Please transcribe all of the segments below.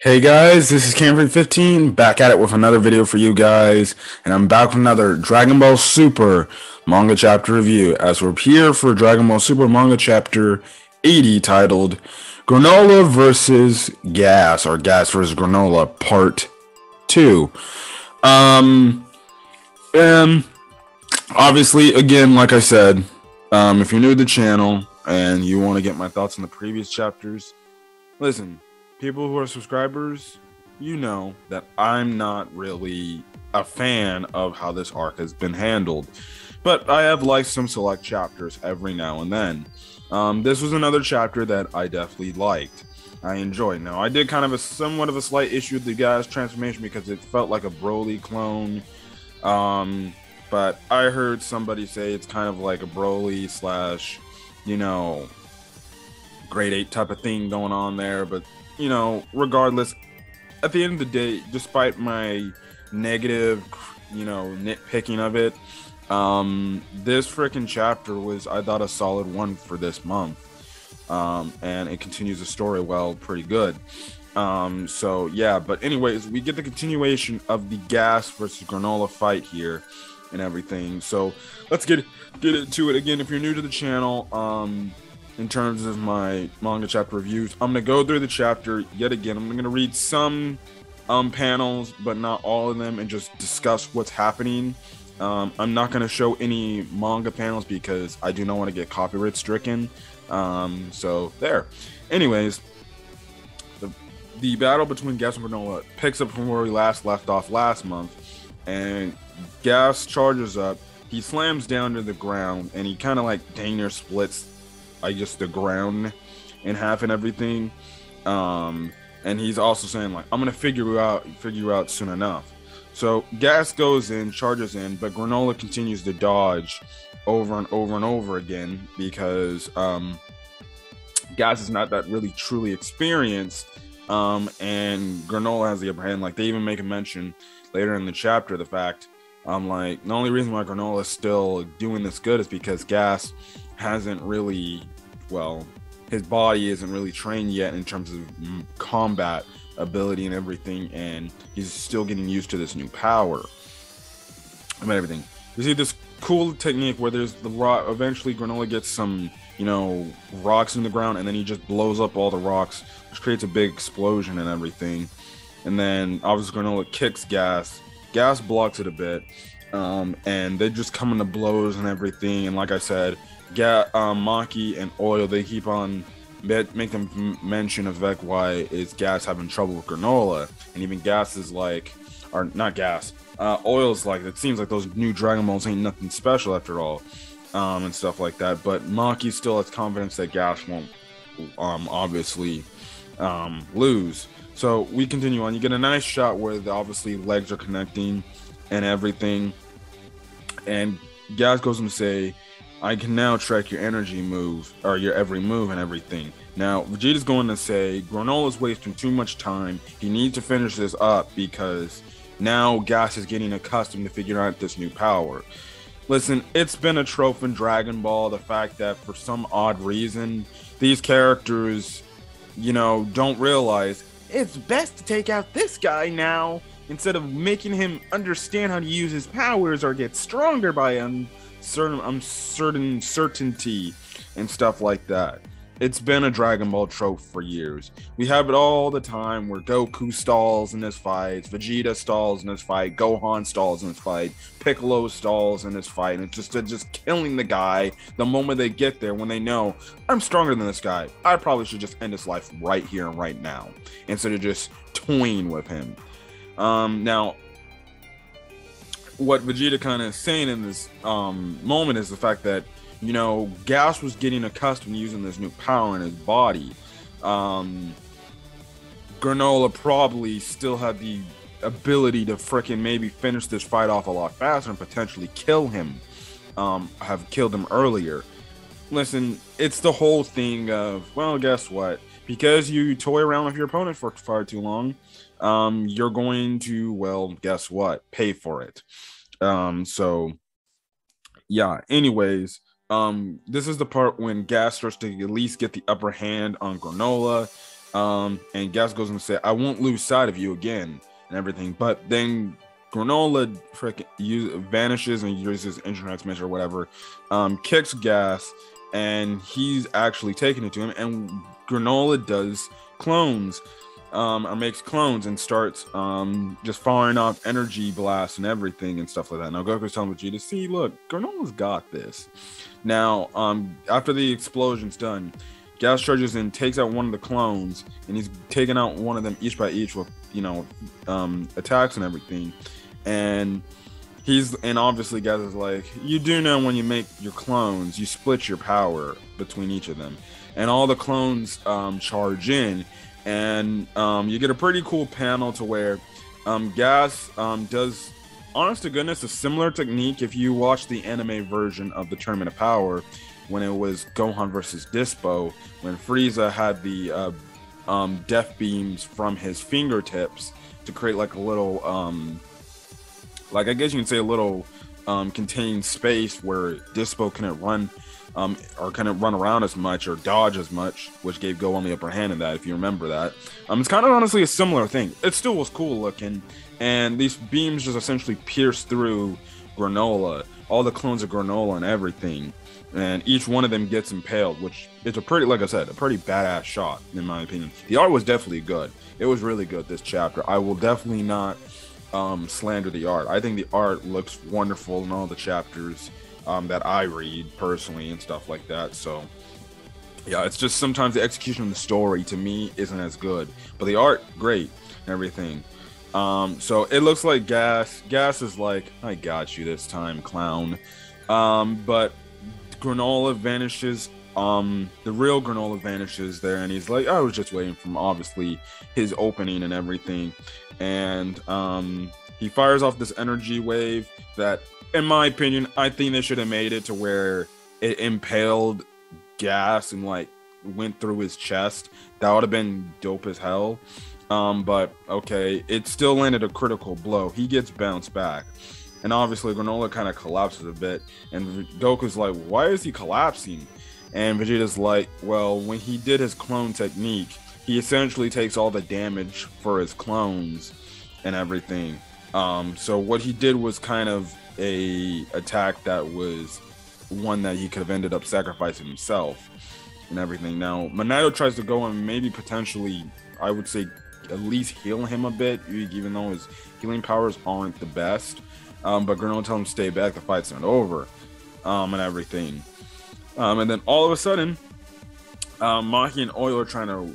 Hey guys, this is Camfrey15 back at it with another video for you guys, and I'm back with another Dragon Ball Super manga chapter review as we're here for Dragon Ball Super manga chapter 80 titled Granolah versus Gas, or Gas versus Granolah Part 2. Um, and obviously, again, like I said, if you're new to the channel and you want to get my thoughts on the previous chapters, listen. People who are subscribers, you know that I'm not really a fan of how this arc has been handled, but I have liked some select chapters every now and then. This was another chapter that I definitely liked. I enjoyed. Now, I did kind of somewhat of a slight issue with the guy's transformation because it felt like a Broly clone. But I heard somebody say it's kind of like a Broly slash, grade 8 type of thing going on there, but regardless, at the end of the day, despite my negative, nitpicking of it, this freaking chapter was, I thought, a solid one for this month. And it continues the story well, pretty good. So yeah, but anyways, we get the continuation of the Gas versus Granolah fight here and everything. So let's get into it. Again, if you're new to the channel, in terms of my manga chapter reviews, I'm gonna go through the chapter yet again. I'm gonna read some panels, but not all of them, and just discuss what's happening. I'm not gonna show any manga panels because I do not want to get copyright stricken. So there. Anyways, the battle between Gas and Granolah picks up from where we last left off last month, and Gas charges up. He slams down to the ground, and he kind of like dang near splits the ground in half and everything. And he's also saying, like, I'm gonna figure you out soon enough. So Gas goes in, charges in, but Granolah continues to dodge over and over and over again because Gas is not that really truly experienced, and Granolah has the upper hand. Like, they even make a mention later in the chapter, the fact like, the only reason why Granolah is still doing this good is because Gas hasn't really, his body isn't really trained yet in terms of combat ability and everything, and he's still getting used to this new power and everything. You see this cool technique where there's the rock. Eventually Granolah gets some, rocks in the ground, and then he just blows up all the rocks, which creates a big explosion and everything. And then obviously Granolah kicks Gas. Gas blocks it a bit, and they just come into blows and everything. And like I said, Maki and Oil, they keep on make them mention of like, why is Gas having trouble with Granolah, and even Gas is like, or not Gas, Oil's like, it seems like those new Dragon Balls ain't nothing special after all, and stuff like that. But Maki still has confidence that Gas won't obviously lose. So we continue on. You get a nice shot where obviously legs are connecting and everything, and Gas goes and say, I can now track your energy move, or your every move and everything. Now, Vegeta's going to say, Granola's wasting too much time. He needs to finish this up because now Gas is getting accustomed to figuring out this new power. Listen, it's been a trope in Dragon Ball, the fact that for some odd reason, these characters, don't realize it's best to take out this guy now instead of making him understand how to use his powers or get stronger by certainty and stuff like that. It's been a Dragon Ball trope for years. We have it all the time where Goku stalls in his fights, Vegeta stalls in his fight, Gohan stalls in his fight, Piccolo stalls in his fight, and it's just killing the guy the moment they get there, when they know, I'm stronger than this guy. I probably should just end his life right here and right now instead of just toying with him. Now, what Vegeta kind of saying in this moment is the fact that, Gas was getting accustomed to using this new power in his body. Granolah probably still had the ability to freaking maybe finish this fight off a lot faster and potentially kill him, have killed him earlier. Listen, it's the whole thing of, well, guess what? Because you toy around with your opponent for far too long, you're going to, well, guess what? Pay for it. So yeah, anyways, this is the part when Gas starts to at least get the upper hand on Granolah. And Gas goes on to say, I won't lose sight of you again and everything. But then Granolah vanishes and uses internet transmitter or whatever, kicks Gas, and he's actually taking it to him. And Granolah does clones, or makes clones and starts just firing off energy blasts and everything and stuff like that. Now Goku's telling Vegeta, see, look, Granolah's got this. Now, after the explosion's done, Gas charges in, takes out one of the clones, and he's taking out one of them each by each with, attacks and everything. And obviously Gas is like, you do know when you make your clones, you split your power between each of them. And all the clones charge in, and you get a pretty cool panel to where Gas does, honest to goodness, a similar technique if you watch the anime version of the Tournament of Power, when it was Gohan versus Dispo, when Frieza had the death beams from his fingertips to create like a little, I guess you can say a little contained space where Dispo couldn't run or couldn't run around as much or dodge as much, which gave Gohan the upper hand in that, if you remember that. It's kind of honestly a similar thing. It still was cool looking, and these beams just essentially pierce through Granolah, all the clones of Granolah and everything. And each one of them gets impaled, which is a pretty, like I said, a pretty badass shot, in my opinion. The art was definitely good. It was really good, this chapter. I will definitely not slander the art. I think the art looks wonderful in all the chapters that I read, personally, and stuff like that. So, yeah, it's just sometimes the execution of the story, to me, isn't as good. But the art, great, and everything. So it looks like Gas is like, I got you this time, clown. But Granolah vanishes, the real Granolah vanishes there, and he's like, I was just waiting for obviously his opening and everything. And he fires off this energy wave that, in my opinion, I think they should have made it to where it impaled Gas and like went through his chest. That would have been dope as hell. But okay, it still landed a critical blow. He gets bounced back. And obviously, Granolah kind of collapses a bit. And Goku's like, why is he collapsing? And Vegeta's like, well, when he did his clone technique, he essentially takes all the damage for his clones and everything. So what he did was kind of a attack that was one that he could have ended up sacrificing himself and everything. Now, Minato tries to go and maybe potentially, I would say, at least heal him a bit, even though his healing powers aren't the best. But Granolah tells him to stay back, the fight's not over, and everything. And then all of a sudden, Maki and Oil are trying to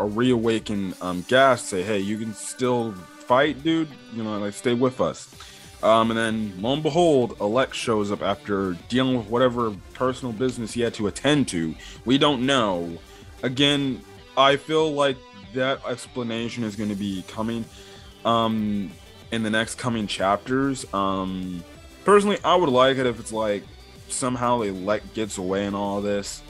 reawaken Gas, say, hey, you can still fight, dude, like, stay with us. And then, lo and behold, Elec shows up after dealing with whatever personal business he had to attend to. We don't know. Again, I feel like that explanation is going to be coming in the next coming chapters. Personally, I would like it if it's like somehow Elec gets away in all this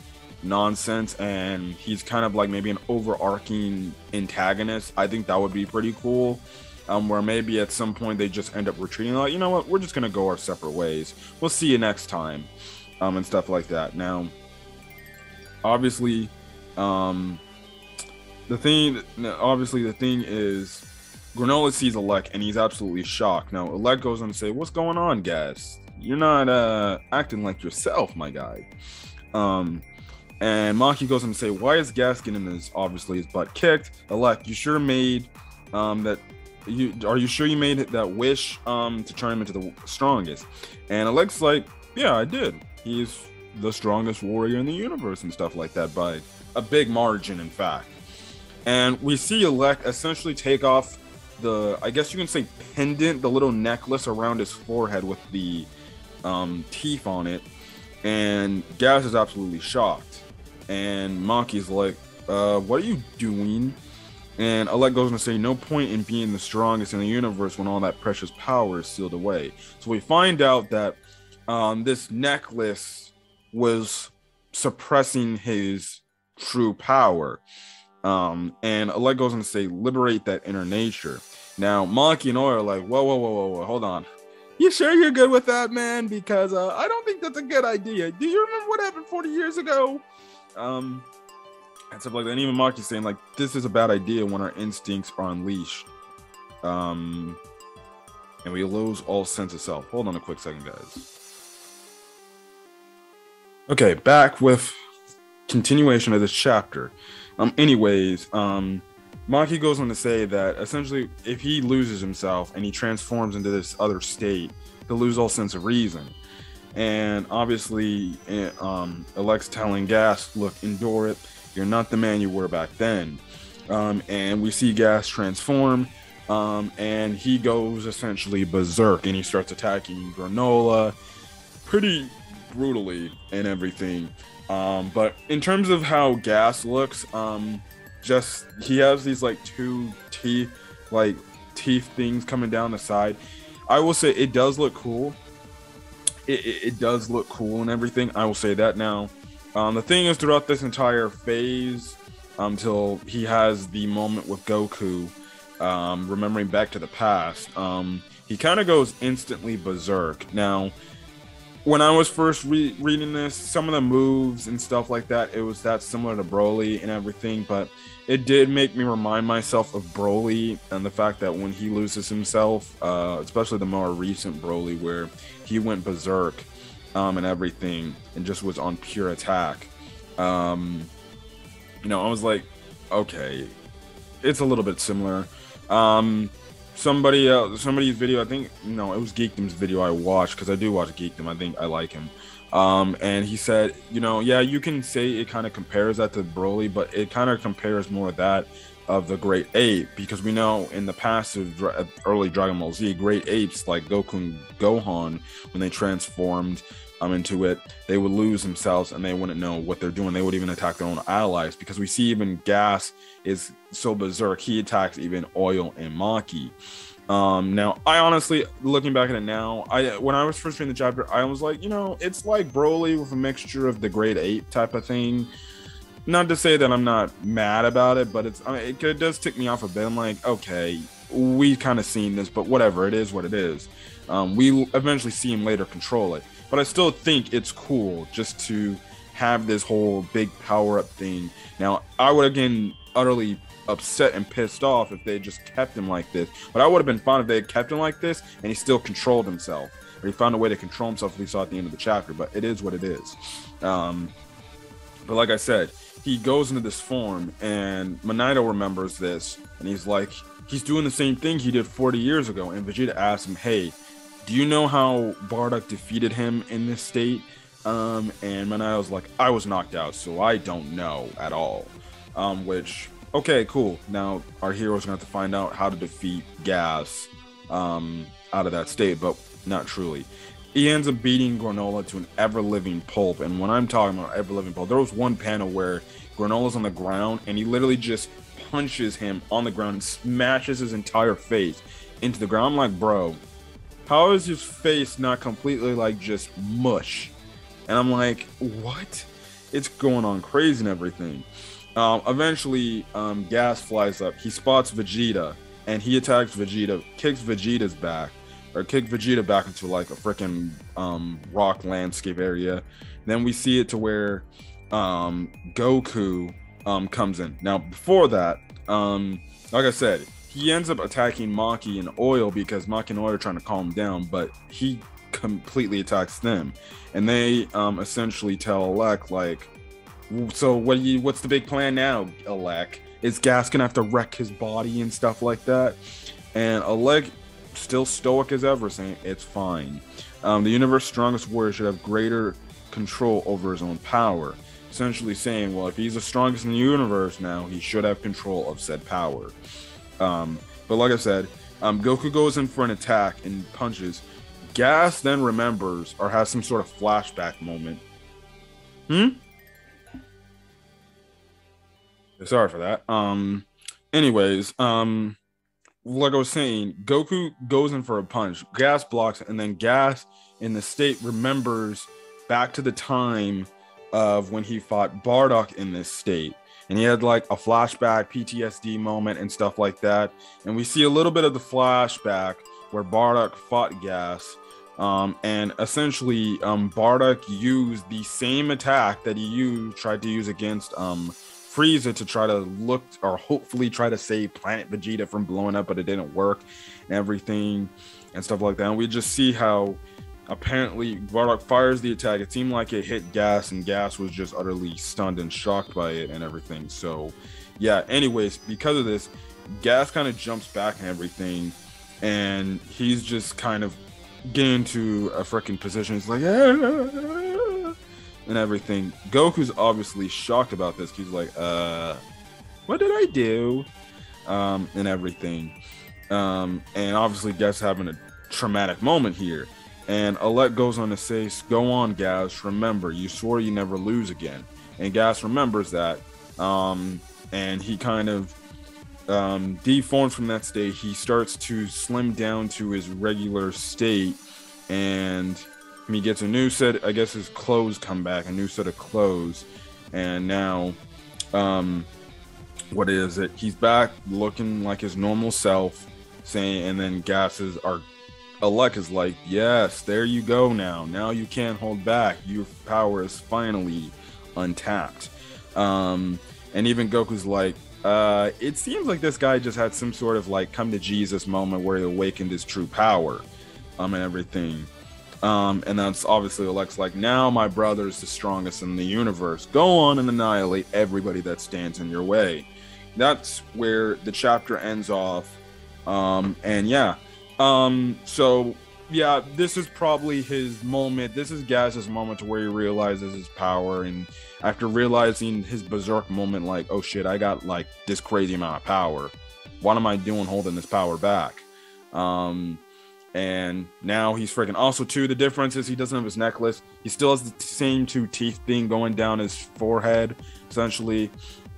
nonsense and he's kind of like maybe an overarching antagonist. I think that would be pretty cool. Where maybe at some point they just end up retreating, like, you know what, we're just gonna go our separate ways. We'll see you next time, and stuff like that. Now, obviously, the thing is, Granolah sees Elec and he's absolutely shocked. Now, Elec goes on to say, "What's going on, Gas? You're not acting like yourself, my guy." And Maki goes on to say, "Why is Gas getting his butt kicked? Elec, you sure made that." Are you sure you made that wish to turn him into the strongest? And Alec's like, yeah, I did. He's the strongest warrior in the universe and stuff like that by a big margin, in fact. And we see Elec essentially take off the, I guess you can say, pendant, the little necklace around his forehead with the teeth on it. And Gas is absolutely shocked. And Maki's like, what are you doing? And Elec goes on to say, no point in being the strongest in the universe when all that precious power is sealed away. So we find out that this necklace was suppressing his true power. And Elec goes on to say, liberate that inner nature. Now, Maki and Oil are like, whoa, hold on. You sure you're good with that, man? Because I don't think that's a good idea. Do you remember what happened 40 years ago? and stuff like that. And even Maki saying like, this is a bad idea when our instincts are unleashed. And we lose all sense of self. Hold on a quick second, guys. Okay, back with continuation of this chapter. Maki goes on to say that essentially if he loses himself and he transforms into this other state, he'll lose all sense of reason. And obviously, Elec's telling Gas, look, endure it. You're not the man you were back then. And we see Gas transform, and he goes essentially berserk, and he starts attacking Granolah pretty brutally and everything. But in terms of how Gas looks, just he has these like two teeth things coming down the side. I will say it does look cool. It does look cool and everything. I will say that now. The thing is, throughout this entire phase, until he has the moment with Goku, remembering back to the past, he kind of goes instantly berserk. Now, when I was first reading this, some of the moves and stuff like that, it was that similar to Broly and everything, but it did make me remind myself of Broly and the fact that when he loses himself, especially the more recent Broly where he went berserk and everything and just was on pure attack. I was like, okay, it's a little bit similar. Somebody's video, I think, it was Geekdom's video I watched, because I do watch Geekdom. I think I like him. And he said, yeah, you can say it kind of compares that to Broly, but it kind of compares more that of the Great Ape, because we know in the past of early Dragon Ball Z, Great Apes like Goku and Gohan, when they transformed into it, they would lose themselves and they wouldn't know what they're doing. They would even attack their own allies, because we see even Gas is so berserk, he attacks even Oil and Maki. Now, I honestly, looking back at it now, when I was first reading the chapter, I was like, it's like Broly with a mixture of the Great Ape type of thing. Not to say that I'm not mad about it, but it does tick me off a bit. I'm like, okay, we kind of seen this, but whatever, it is what it is. We eventually see him later control it, but I still think it's cool just to have this whole big power-up thing. Now, I would again utterly upset and pissed off if they just kept him like this, but I would have been fine if they had kept him like this and he still controlled himself, or he found a way to control himself, as we saw at the end of the chapter. But it is what it is. But like I said, he goes into this form, and Minato remembers this, and he's like, he's doing the same thing he did 40 years ago. And Vegeta asks him, hey, do you know how Bardock defeated him in this state? And Minato's like, I was knocked out, so I don't know at all. Which, okay, cool. Now our hero's gonna have to find out how to defeat Gas out of that state, but not truly. He ends up beating Granolah to an ever-living pulp. And when I'm talking about ever-living pulp, there was one panel where Granola's on the ground and he literally just punches him on the ground and smashes his entire face into the ground. I'm like, bro, how is his face not completely like just mush? And I'm like, what? It's going on crazy and everything. Eventually, Gas flies up. He spots Vegeta and he attacks Vegeta, kicks Vegeta's back. Or kick Vegeta back into like a freaking rock landscape area. Then we see it to where Goku comes in. Now before that, like I said, he ends up attacking Maki and Oil because Maki and Oil are trying to calm him down, but he completely attacks them. And they essentially tell Elec, like, so what's the big plan now, Elec? Is Gas gonna have to wreck his body and stuff like that? And Elec, still stoic as ever, saying it's fine. The universe's strongest warrior should have greater control over his own power. Essentially saying, well, if he's the strongest in the universe now, he should have control of said power. But like I said, Goku goes in for an attack and punches. Gas then remembers or has some sort of flashback moment. Sorry for that. Anyways, like I was saying, Goku goes in for a punch. Gas blocks it, and then Gas in the state remembers back to the time of when he fought Bardock in this state. And he had like a flashback, PTSD moment and stuff like that. And we see a little bit of the flashback where Bardock fought Gas. And essentially, Bardock used the same attack that he tried to use against Frieza to try to look or hopefully try to save Planet Vegeta from blowing up, but it didn't work and everything and stuff like that. And we just see how apparently Bardock fires the attack. It seemed like it hit Gas, and Gas was just utterly stunned and shocked by it and everything. So yeah, anyways, because of this, Gas kind of jumps back and everything, and he's just kind of getting into a freaking position. He's like, and everything. Goku's obviously shocked about this. He's like, what did I do? And everything. And obviously Gas having a traumatic moment here. And Elec goes on to say, go on, Gas. Remember, you swore you never lose again. And Gas remembers that. And he kind of deforms from that state. He starts to slim down to his regular state. And he gets a new set. I guess his clothes come back. A new set of clothes. And now, what is it? He's back looking like his normal self. Saying, and then Elec is like, yes, there you go now. Now you can't hold back. Your power is finally untapped. And even Goku's like, it seems like this guy just had some sort of like come to Jesus moment where he awakened his true power, and everything. And that's obviously Elec's like, now my brother is the strongest in the universe. Go on and annihilate everybody that stands in your way. That's where the chapter ends off. And yeah. So yeah, this is probably his moment. This is Gas's moment to where he realizes his power, and after realizing his Berserk moment, like, oh shit, I got like this crazy amount of power. What am I doing holding this power back? And now he's freaking also too. The difference is he doesn't have his necklace. He still has the same two teeth thing going down his forehead, essentially,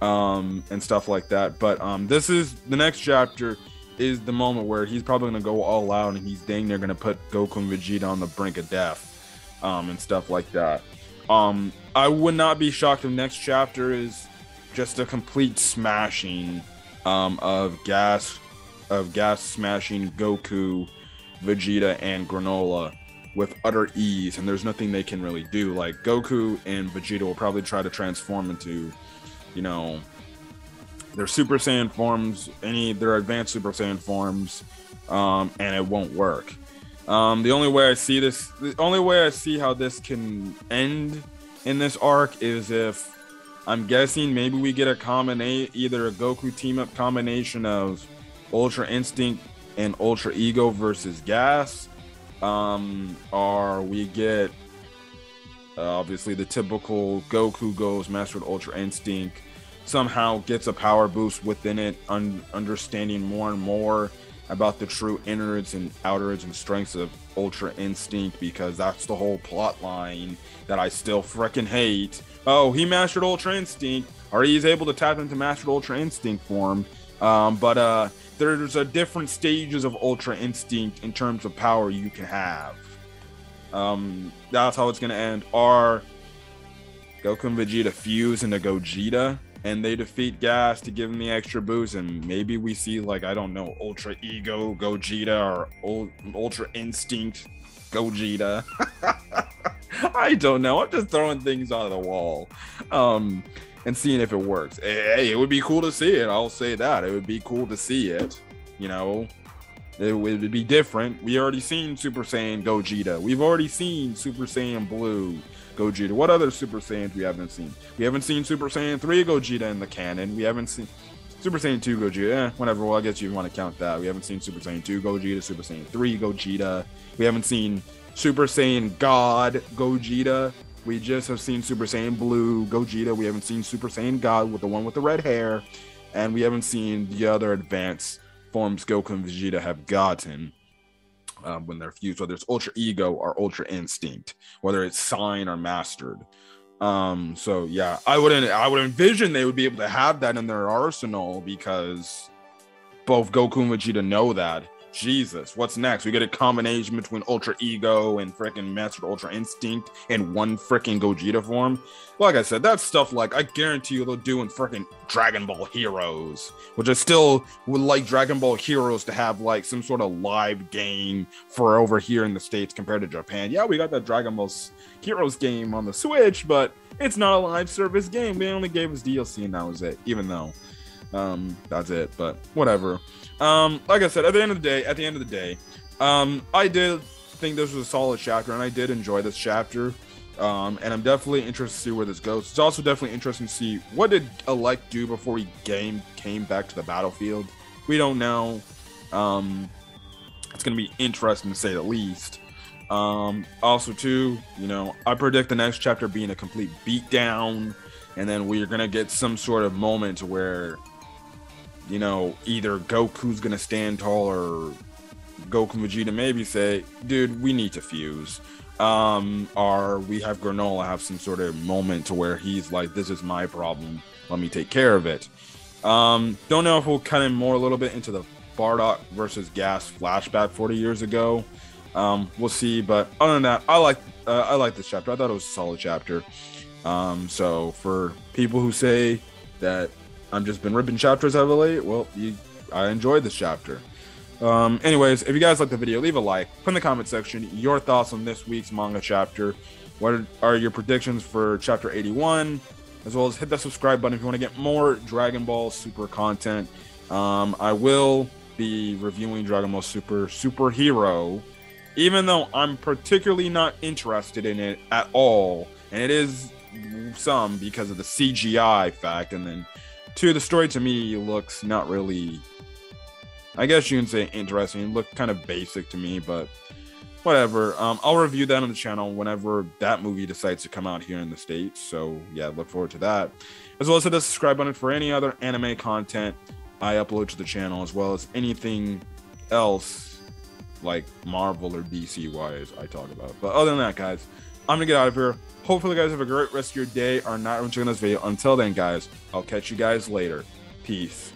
and stuff like that. But this is the next chapter. Is the moment where he's probably going to go all out, and he's dang near going to put Goku and Vegeta on the brink of death, and stuff like that. I would not be shocked if next chapter is just a complete smashing of Gas smashing Goku, Vegeta, and Granolah with utter ease, and there's nothing they can really do. Like, Goku and Vegeta will probably try to transform into, you know, their Super Saiyan forms, their advanced Super Saiyan forms, and it won't work. The only way I see how this can end in this arc is if, I'm guessing, maybe we get either a Goku team up combination of Ultra Instinct and Ultra Ego versus Gas, or we get obviously the typical Goku goes mastered Ultra Instinct, somehow gets a power boost within it, understanding more and more about the true innards and outards and strengths of Ultra Instinct, because that's the whole plot line that I still freaking hate. Oh, he mastered Ultra Instinct, or he's able to tap into mastered Ultra Instinct form, but there's a different stages of Ultra Instinct in terms of power you can have. That's how it's gonna end. Or Goku and Vegeta fuse into Gogeta, and they defeat Gas to give him the extra boost, and maybe we see, like, I don't know, Ultra Ego Gogeta or Ultra Instinct Gogeta. I don't know. I'm just throwing things out of the wall, and seeing if it works. Hey, it would be cool to see it. I'll say that. It would be cool to see it. You know, it would be different. We already seen Super Saiyan Gogeta. We've already seen Super Saiyan Blue Gogeta. What other Super Saiyans we haven't seen? We haven't seen Super Saiyan 3 Gogeta in the canon. We haven't seen Super Saiyan 2 Gogeta. Whatever. Well, I guess you want to count that. We haven't seen Super Saiyan 2 Gogeta, Super Saiyan 3 Gogeta. We haven't seen Super Saiyan God Gogeta. We just have seen Super Saiyan Blue Gogeta. We haven't seen Super Saiyan God with the one with the red hair. And we haven't seen the other advanced forms Goku and Vegeta have gotten. When they're fused, whether it's Ultra Ego or Ultra Instinct, whether it's Sign or Mastered. So yeah, I would envision they would be able to have that in their arsenal, because both Goku and Vegeta know that. Jesus, what's next? We get a combination between Ultra Ego and freaking Mastered Ultra Instinct in one freaking Gogeta form. Like I said, that's stuff like I guarantee you they'll do in freaking Dragon Ball Heroes, which I still would like Dragon Ball Heroes to have like some sort of live game for over here in the States compared to Japan. Yeah, we got that Dragon Ball Heroes game on the Switch, but it's not a live service game. They only gave us DLC and that was it, even though that's it, but whatever. Like I said, at the end of the day, I did think this was a solid chapter, and I did enjoy this chapter. And I'm definitely interested to see where this goes. It's also definitely interesting to see what did Elec do before he came back to the battlefield. We don't know. It's gonna be interesting to say the least. Also, too, you know, I predict the next chapter being a complete beatdown, and then we're gonna get some sort of moment where, you know, either Goku's gonna stand tall or Goku and Vegeta maybe say, dude, we need to fuse. Or we have Granolah have some sort of moment to where he's like, this is my problem, let me take care of it. Don't know if we'll cut in more a little bit into the Bardock versus Gas flashback 40 years ago. We'll see, but other than that, I like this chapter. I thought it was a solid chapter. So for people who say that I've just been ripping chapters heavily, well, I enjoyed this chapter. Anyways, if you guys like the video, leave a like, put in the comment section your thoughts on this week's manga chapter. What are your predictions for chapter 81, as well as hit that subscribe button if you want to get more Dragon Ball Super content. I will be reviewing Dragon Ball Super Hero, even though I'm particularly not interested in it at all, and it is some because of the CGI fact, and then two, the story to me looks not really, I guess you can say interesting. It looked kind of basic to me, but whatever. I'll review that on the channel whenever that movie decides to come out here in the States. So yeah, look forward to that. As well as hit the subscribe button for any other anime content I upload to the channel, as well as anything else like Marvel or DC wise I talk about. But other than that, guys, I'm gonna get out of here. Hopefully you guys have a great rest of your day or night when checking this video. Until then, guys, I'll catch you guys later. Peace.